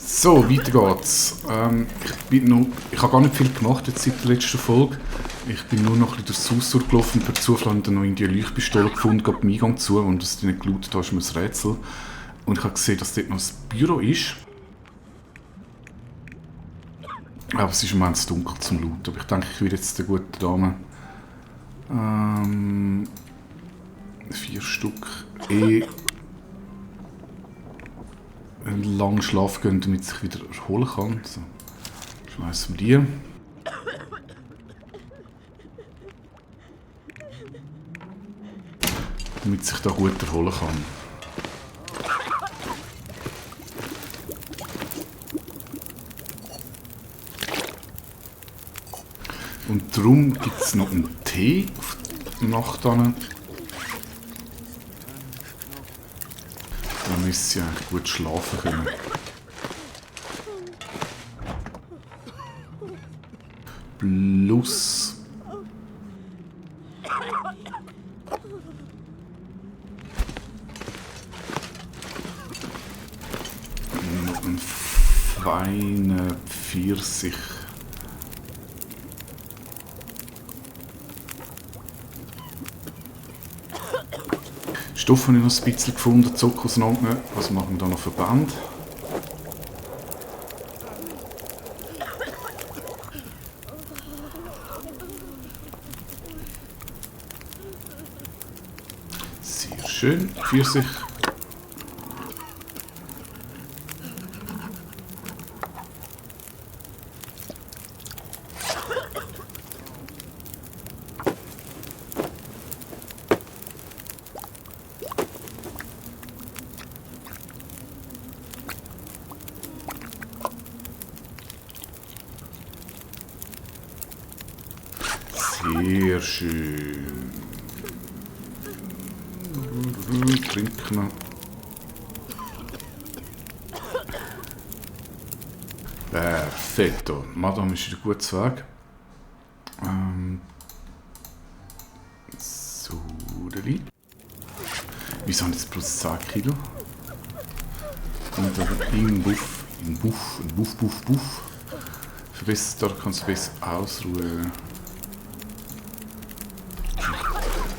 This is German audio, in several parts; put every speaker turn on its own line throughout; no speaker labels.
So, weiter geht's. Ich habe gar nicht viel gemacht jetzt seit der letzten Folge. Ich bin nur noch ein bisschen durchs Haus durchgelaufen und per Zufall habe ich dann noch in die Leuchtpistole gefunden, gerade beim Eingang zu, und dass die nicht gelootet habe, ist mir ein Rätsel. Und ich habe gesehen, dass dort noch ein Büro ist. Aber es ist im Moment zu dunkel zum Looten. Aber ich denke, ich werde jetzt der guten Dame 4 Stück einen langen Schlaf gehen, damit sie sich wieder erholen kann. So, schmeißen wir die. Damit sich da gut erholen kann. Und darum gibt es noch einen Tee auf die Nacht an. Dann müsste sie eigentlich gut schlafen können. Plus noch ein feiner Pfirsich. Stoff habe ich noch ein bisschen gefunden, Zucker auseinandergenommen. Was machen wir da noch für Band? Sehr schön, Pfirsich. Sehr schön. Trinken wir. Perfetto. Madame ist wieder gut zu Weg. So, wieso haben jetzt plus 10 Kilo? Und dann im Buff. Verbessert, da kannst du besser ausruhen.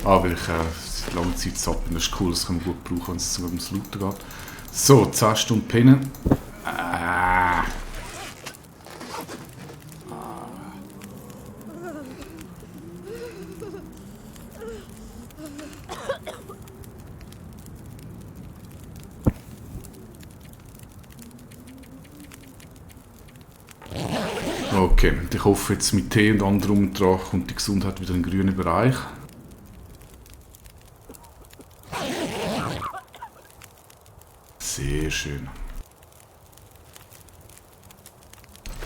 Weil ich seit langer Zeit zappen, das ist cool, das kann man gut brauchen, wenn es sogar ums Looten geht. So, 10 Stunden pennen. Okay, ich hoffe jetzt mit Tee und anderem dran kommt die Gesundheit wieder in den grünen Bereich. Sehr schön.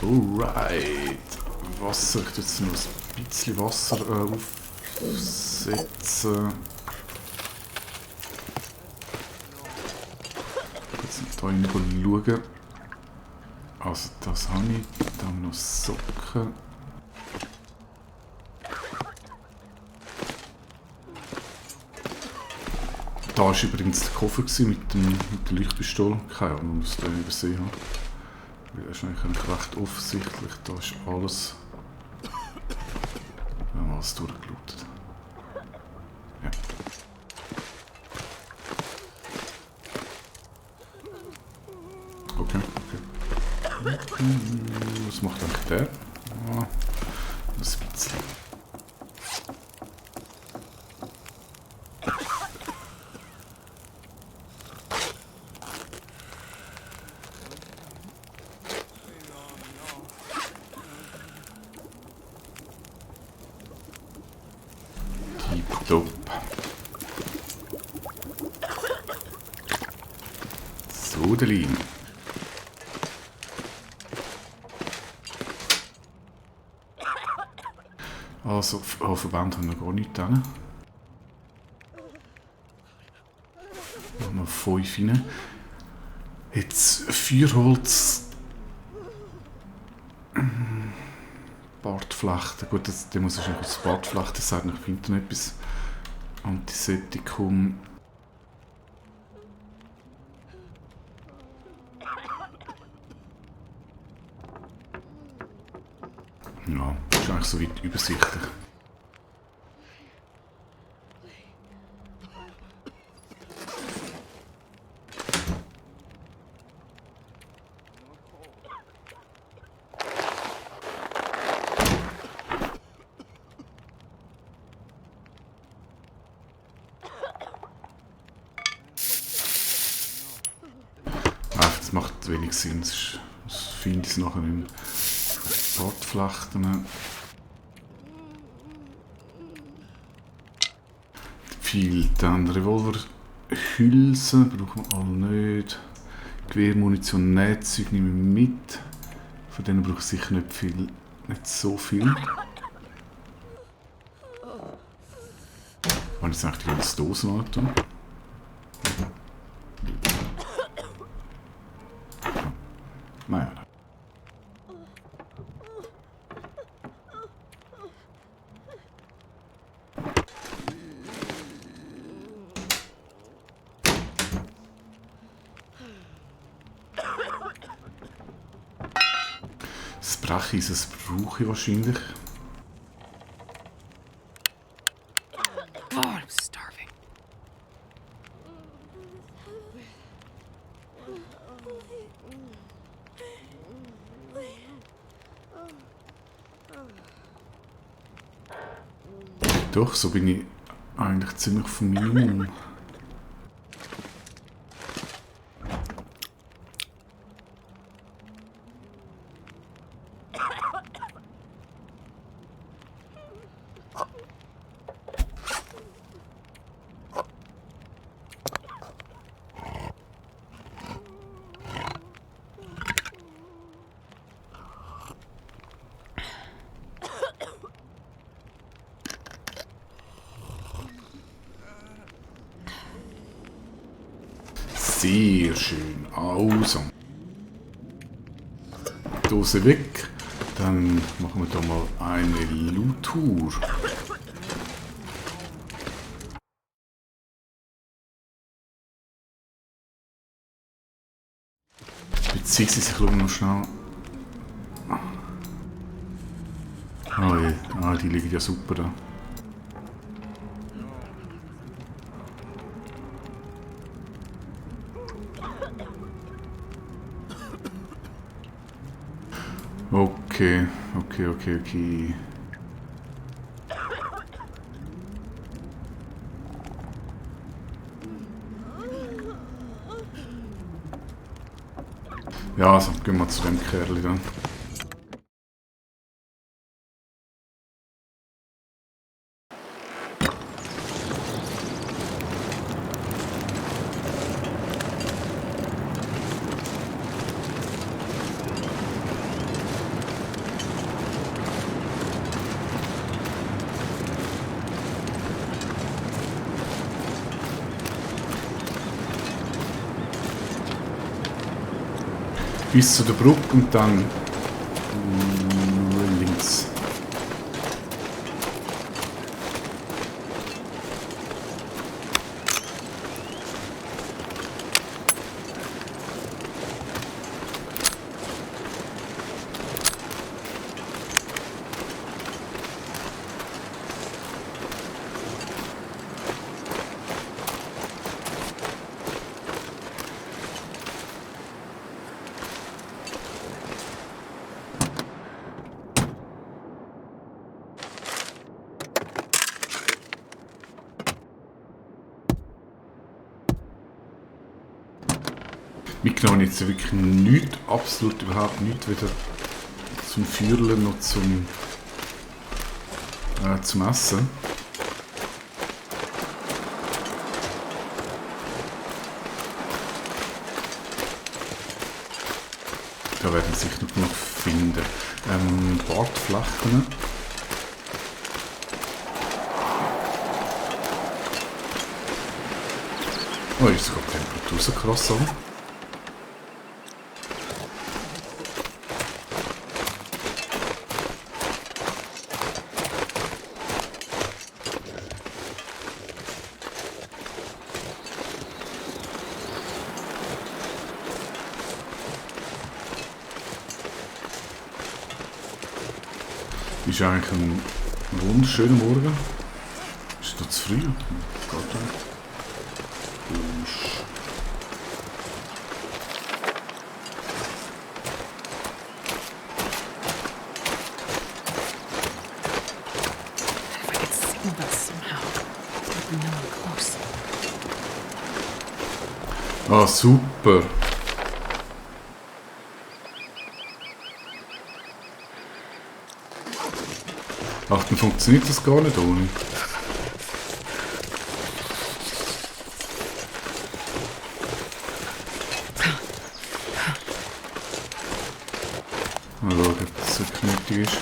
Alright. Wasser, ich tue jetzt noch ein bisschen Wasser aufsetzen. Jetzt hier rein schauen. Also das habe ich. Dann noch Socken. Da war übrigens der Koffer mit der Leuchtpistole. Keine Ahnung, was ich da übersehen habe. Das ist eigentlich recht offensichtlich. Da ist alles. Wir haben alles durchgelootet. Ja. Okay. Was macht eigentlich der? Ah, ein bisschen. Tipptopp. So, der Lein. Also, Verband haben wir gar nicht drin. Noch 5 rein. Jetzt Feuerholz. Bartflechten. Gut, der muss wahrscheinlich aus Bartflechten sein. Ich finde noch etwas. Antiseptikum. Ja, ist eigentlich soweit übersichtlich. Das macht wenig Sinn, das finde ich nachher nicht mehr. Sportflechten. Viel dann Revolverhülsen brauchen wir alle nicht. Gewehrmunition, Nähzeug nehmen wir mit. Von denen brauche ich sicher nicht so viel. Und jetzt eigentlich die ganze Dosen angetan. Naja. Das Brachis, das brauche ich wahrscheinlich.
God, I'm starving.
Doch, so bin ich eigentlich ziemlich vom Minimum. Sehr schön. Also. Dose weg. Dann machen wir da mal eine Loot-Tour. Beziehungsweise ich schaue noch schnell. Die liegen ja super da. Okay. Ja, also gehen wir zu dem Kerl dann. Bis zu der Brücke und dann nur links. Mitgenommen jetzt wirklich nichts, absolut überhaupt nichts, weder zum Führlen noch zum Essen. Da werden sich noch finden. Bartflächen. Oh, ist sogar die Temperatur so krass an. Ist eigentlich ein wunderschöner Morgen. Ist es noch zu früh? Geht nicht.
If I could signal that somehow, there'd be no one close.
Ah, super. Ach, dann funktioniert das gar nicht ohne. Mal schauen, ob das wirklich nötig ist.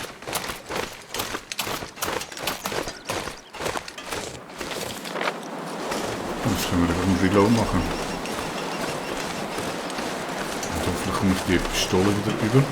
Jetzt können wir einen Reload machen. Und hoffentlich komme ich die Pistole wieder über.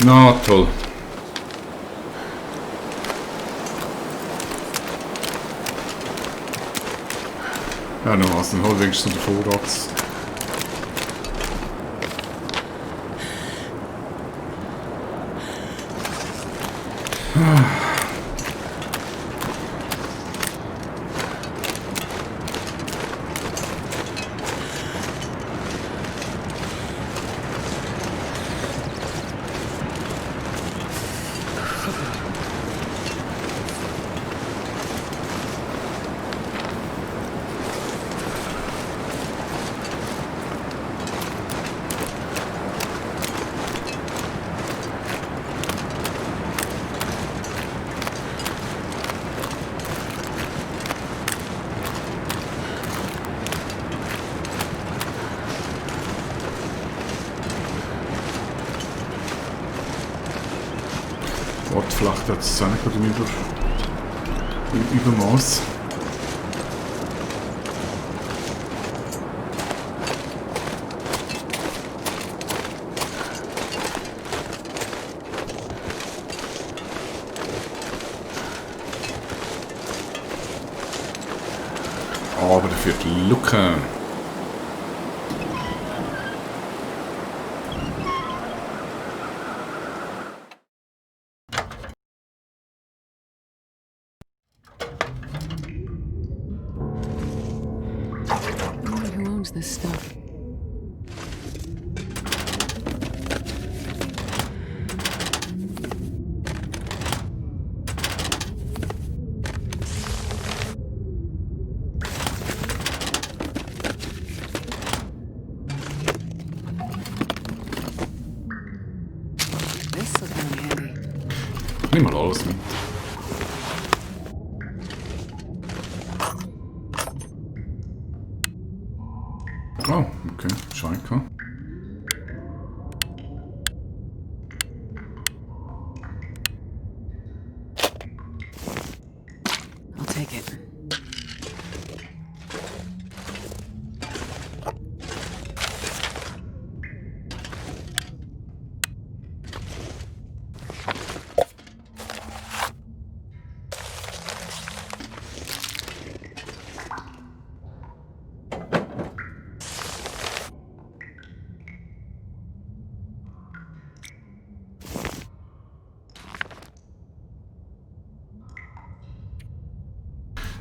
Na toll. Ja, noch was, dann hol wenigstens den Vorrats. Vielleicht hat es auch nicht gerade im Übermaß. Aber dafür die Lücke.
Who owns this stuff? This'll come in handy.
Nimm mal alles mit. Oh, okay, Schalke.
I'll take it.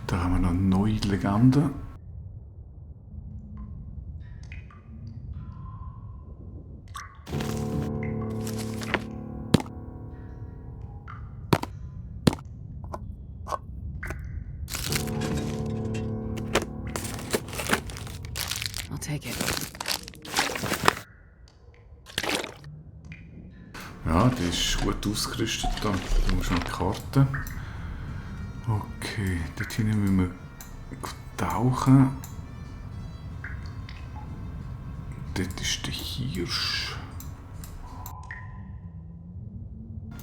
Da haben wir noch eine neue Legende.
I'll take it.
Ja, die ist gut ausgerüstet da. Da muss man die Karte. Okay, dort hinten müssen wir tauchen. Dort ist der Hirsch.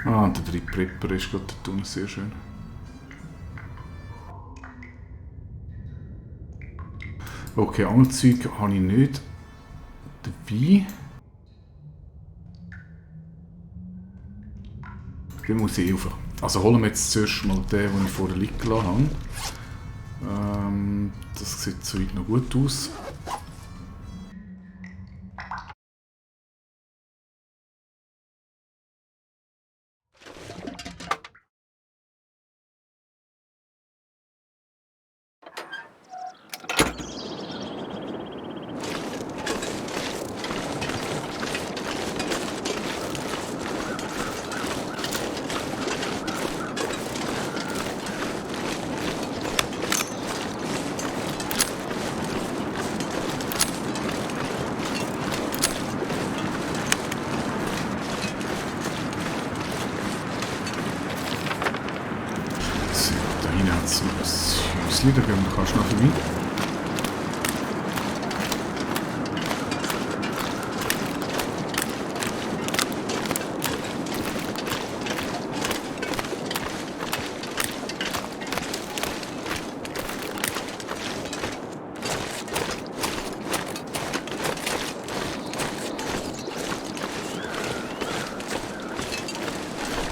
Ah, und der dritte Prepper ist gerade dort unten, sehr schön. Okay, Angelzeug habe ich nicht dabei. Den muss ich rauf. Also holen wir jetzt zuerst mal den, den ich vorher liegen gelassen habe. Das sieht soweit noch gut aus. So, da hinten hat es noch ein Häuschen, da gehen wir kannst du noch vorbei.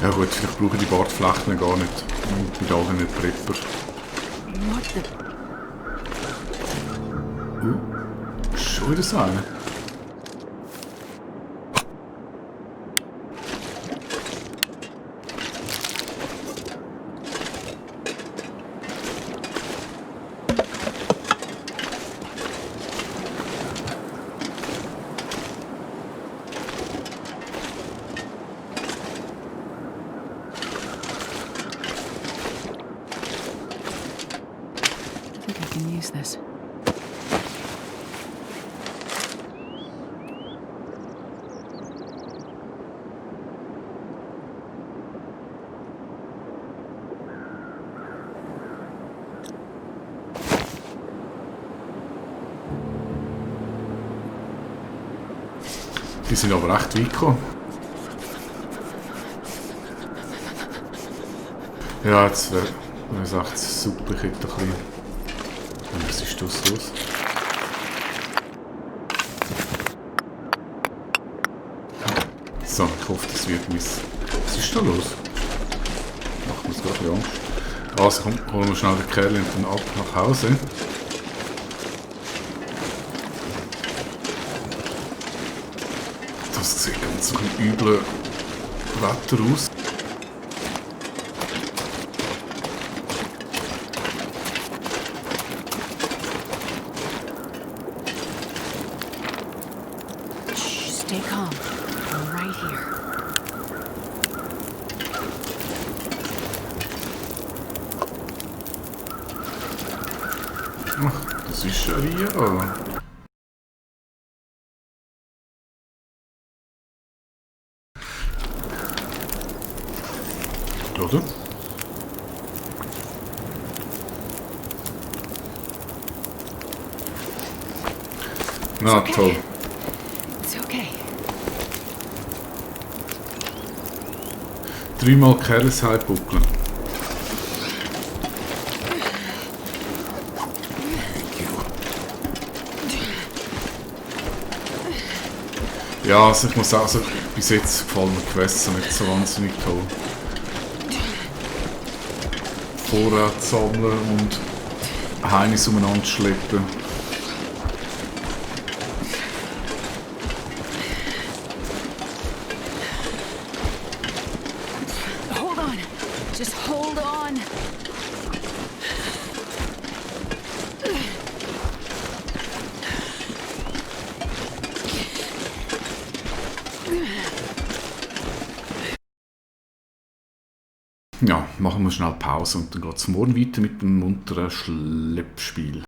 Ja gut, vielleicht brauchen die Bordflächen gar nicht. Mit all diesen Prepper.
What the...
Schon wieder so eine.
I think I can use this.
Die sind aber recht weit gekommen. Ja, jetzt wäre es echt super. Ich hätte ein bisschen... Was ist das los? So, ich hoffe, das wird mein... Was ist da los? Macht mir gerade ein bisschen Angst. Also komm, holen wir schnell den Kerl und dann ab nach Hause. Das sieht ganz nach einem üblen Wetter aus.
Shh, stay calm. I'm right here.
Ach, das ist Scharia. Oder? Na toll.
It's okay.
Dreimal Kerlesheim buckeln. Ja, also ich muss sagen, bis jetzt gefallen mir die Gewässer nicht so wahnsinnig toll. Vorrat sammeln und Heinis umeinander schleppen.
Hold on. Just hold on.
Ja, machen wir schnell Pause und dann geht es morgen weiter mit dem munteren Schleppspiel.